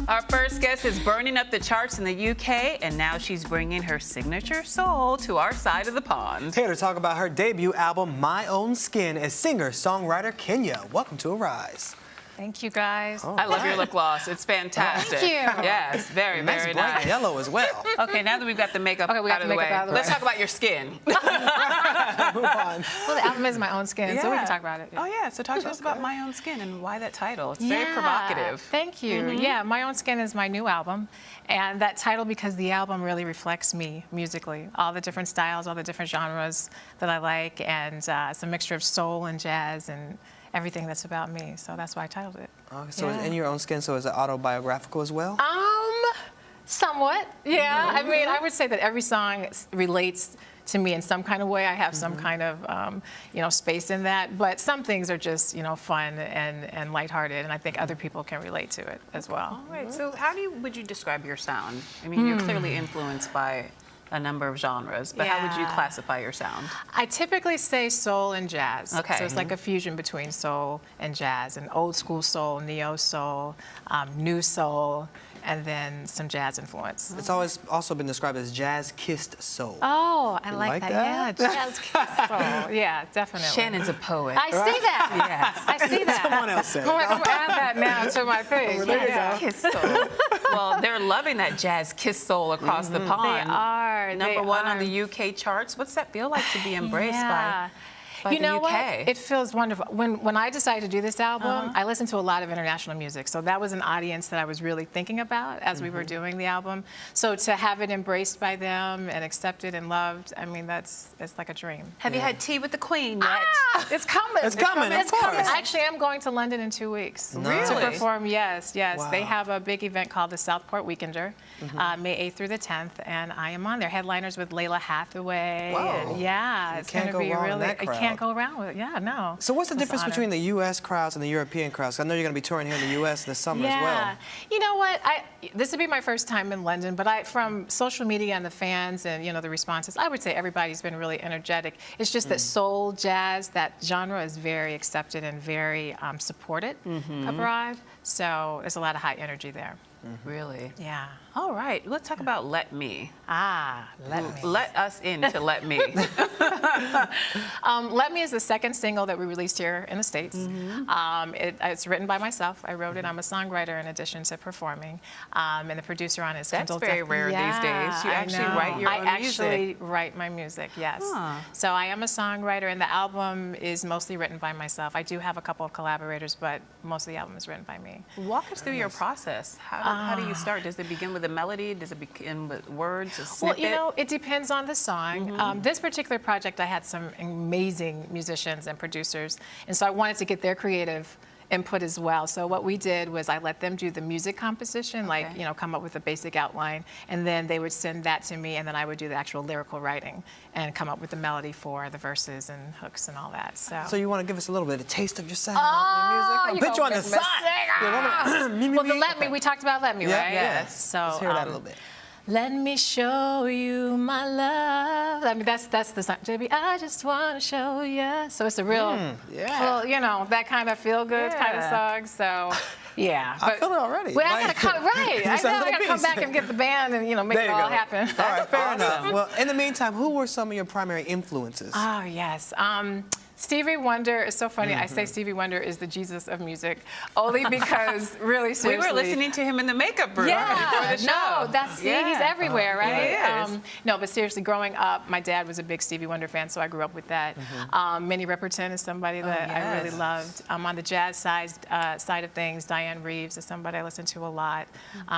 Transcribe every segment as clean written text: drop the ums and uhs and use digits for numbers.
Our first guest is burning up the charts in the UK, and now she's bringing her signature soul to our side of the pond. Here to talk about her debut album, My Own Skin, is singer-songwriter Kenya. Welcome to Arise. Thank you, guys. I love your lip gloss. It's fantastic. Thank you. Yes, very, Nice very bright nice. yellow as well. Okay, now that we've got the makeup Okay, we got out of the the way, makeup out of the let's way. talk about your skin. Move on. Well, the album is My Own Skin, so we can talk about it. Oh, yeah. So talk to us about My Own Skin and why that title. It's very provocative. Thank you. Yeah, My Own Skin is my new album. And that title because the album really reflects me musically. All the different styles, all the different genres that I like, and it's a mixture of soul and jazz and everything that's about me. So that's why I titled it. So it's In Your Own Skin, so is it autobiographical as well? Somewhat, yeah. I mean, I would say that every song relates to me in some kind of way. I have some kind of, space in that. But some things are just, fun and lighthearted, and I think other people can relate to it as well. All right. So how would you describe your sound? I mean, you're clearly influenced by a number of genres, but how would you classify your sound? I typically say soul and jazz. Okay. So it's like a fusion between soul and jazz, and old school soul, neo soul, new soul, and then some jazz influence. It's always also been described as jazz-kissed soul. Oh, I You like like that. that? Yeah, jazz soul. Yeah, definitely. Shannon's a poet. I see that. Yes. I see that. Someone else said it. I'm gonna add that now to my page. There you Yeah. go. Kiss soul. Well, they're loving that jazz kiss soul across the pond. They are. Number one on are. the UK charts. What's that feel like to be embraced by you the know UK? what? It feels wonderful. When I decided to do this album, I listened to a lot of international music. So that was an audience that I was really thinking about as we were doing the album. So to have it embraced by them and accepted and loved, I mean, it's like a dream. Have you had tea with the Queen yet? It's coming. It's coming, of It's coming. course. I actually am going to London in 2 weeks Nice. to Really? perform. Yes. Wow. They have a big event called the Southport Weekender, May 8th through the 10th, and I am on there. Headliners with Layla Hathaway. Whoa. And yeah, it's can't going to go be wrong in really. that You crowd. can't go around with it. Yeah, no. So what's the It's an difference honor. between the U.S. crowds and the European crowds? I know you're going to be touring here in the U.S. this summer as well. Yeah, you know what? This would be my first time in London, but from social media and the fans and the responses, I would say everybody's been really energetic. It's just that soul, jazz, that genre is very accepted and very supported abroad. So there's a lot of high energy there. Really? Yeah. All right. Let's talk about Let Me. Let Me. Let us into Let Me. Let Me is the second single that we released here in the States. It's written by myself. I wrote it. I'm a songwriter in addition to performing. And the producer on it is That's Kendall very Duff. rare these days. You I actually know. write your own I music. actually write my music, yes. Huh. So I am a songwriter, and the album is mostly written by myself. I do have a couple of collaborators, but most of the album is written by me. Walk us through your process. How do you start? Does it begin with a melody? Does it begin with words, a snippet? Well, it depends on the song. This particular project, I had some amazing musicians and producers, and so I wanted to get their creative input as well. So what we did was I let them do the music composition, like, come up with a basic outline, and then they would send that to me, and then I would do the actual lyrical writing and come up with the melody for the verses and hooks and all that. So you want to give us a little bit of taste of your sound, Oh, your music? I'll put you on the side. Well, the Let Me, we talked about Let Me, Yeah, right? yeah. So Let's hear that a little bit. let me show you my love. I mean, that's the song. JB, I just want to show you. So it's a real, well, that kind of feel-good kind of song. So, yeah. I feel it already. Well, I got to come, right. I sound got to like come bees. back and get the band and, make There it you all go. happen. All right, fair enough. Well, in the meantime, who were some of your primary influences? Oh, yes. Stevie Wonder is so funny. I say Stevie Wonder is the Jesus of music, only because, really seriously. We were listening to him in the makeup room before Yeah, the show. no, he's everywhere, right? Yeah, he is. No, but seriously, growing up, my dad was a big Stevie Wonder fan, so I grew up with that. Minnie Riperton is somebody that I really loved. On the jazz side of things, Diane Reeves is somebody I listen to a lot.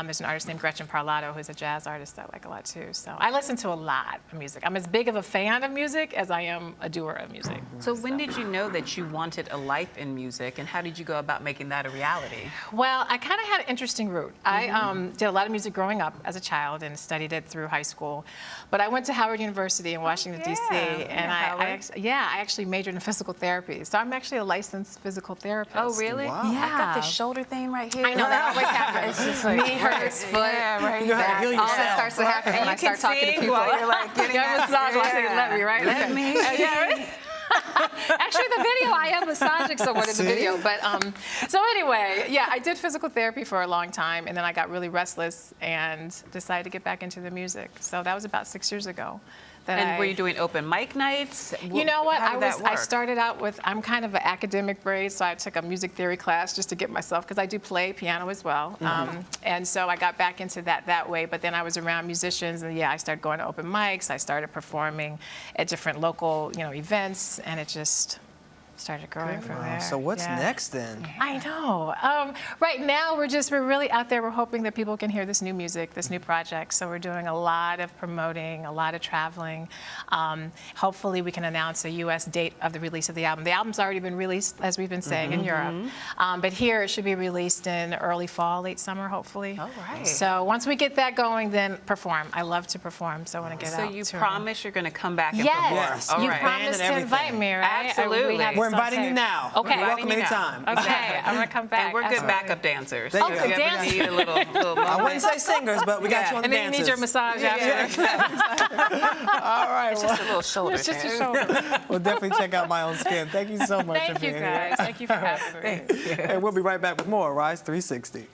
There's an artist named Gretchen Parlato who's a jazz artist I like a lot too. So I listen to a lot of music. I'm as big of a fan of music as I am a doer of music. So when did you know that you wanted a life in music, and how did you go about making that a reality? Well, I kind of had an interesting route. I did a lot of music growing up as a child and studied it through high school. But I went to Howard University in Washington, D.C., and I actually majored in physical therapy. So I'm actually a licensed physical therapist. Oh, really? Wow. Yeah. I got this shoulder thing right here. I know that always happens. It's just like knee hurts, foot, yeah, right. You know how to heal all that yourself. starts to happen when I start talking to people. while you're like getting Yeah, massage, I say, let me, right? Let me. Yeah, right? Actually, the video, I am massaging someone in the See? video. But so anyway, yeah, I did physical therapy for a long time, and then I got really restless and decided to get back into the music. So that was about 6 years ago. And were you doing open mic nights? You know what? How did that I work? started out with, I'm kind of an academic brain, so I took a music theory class just to get myself, because I do play piano as well. And so I got back into that way, but then I was around musicians, and yeah, I started going to open mics. I started performing at different local, events, and it just started growing from there. So what's Yeah. next then? I know. Right now, we're really out there. We're hoping that people can hear this new music, this new project. So we're doing a lot of promoting, a lot of traveling. Hopefully, we can announce a U.S. date of the release of the album. The album's already been released, as we've been saying, in Europe. But here, it should be released in early fall, late summer, hopefully. All right. So once we get that going, then perform. I love to perform, so I want to get out. So you touring. promise you're going to come back and Yes, perform? Yes. All you right. promised to everything. invite me, right? Absolutely. We have We're this on inviting you tape. now. Okay. You're welcome Inviting you now. anytime. Okay, I'm gonna come back. And we're good Absolutely. backup dancers. There So you if go. you ever Dance. need a little I moment. wouldn't say singers, but we got you on the And then you dancers. need your massage after. All right. It's just a little shoulder It's just a thing. shoulder. We'll definitely check out My Own Skin. Thank you so much for Thank you being guys. here. Thank you for having me. And we'll be right back with more Rise 360.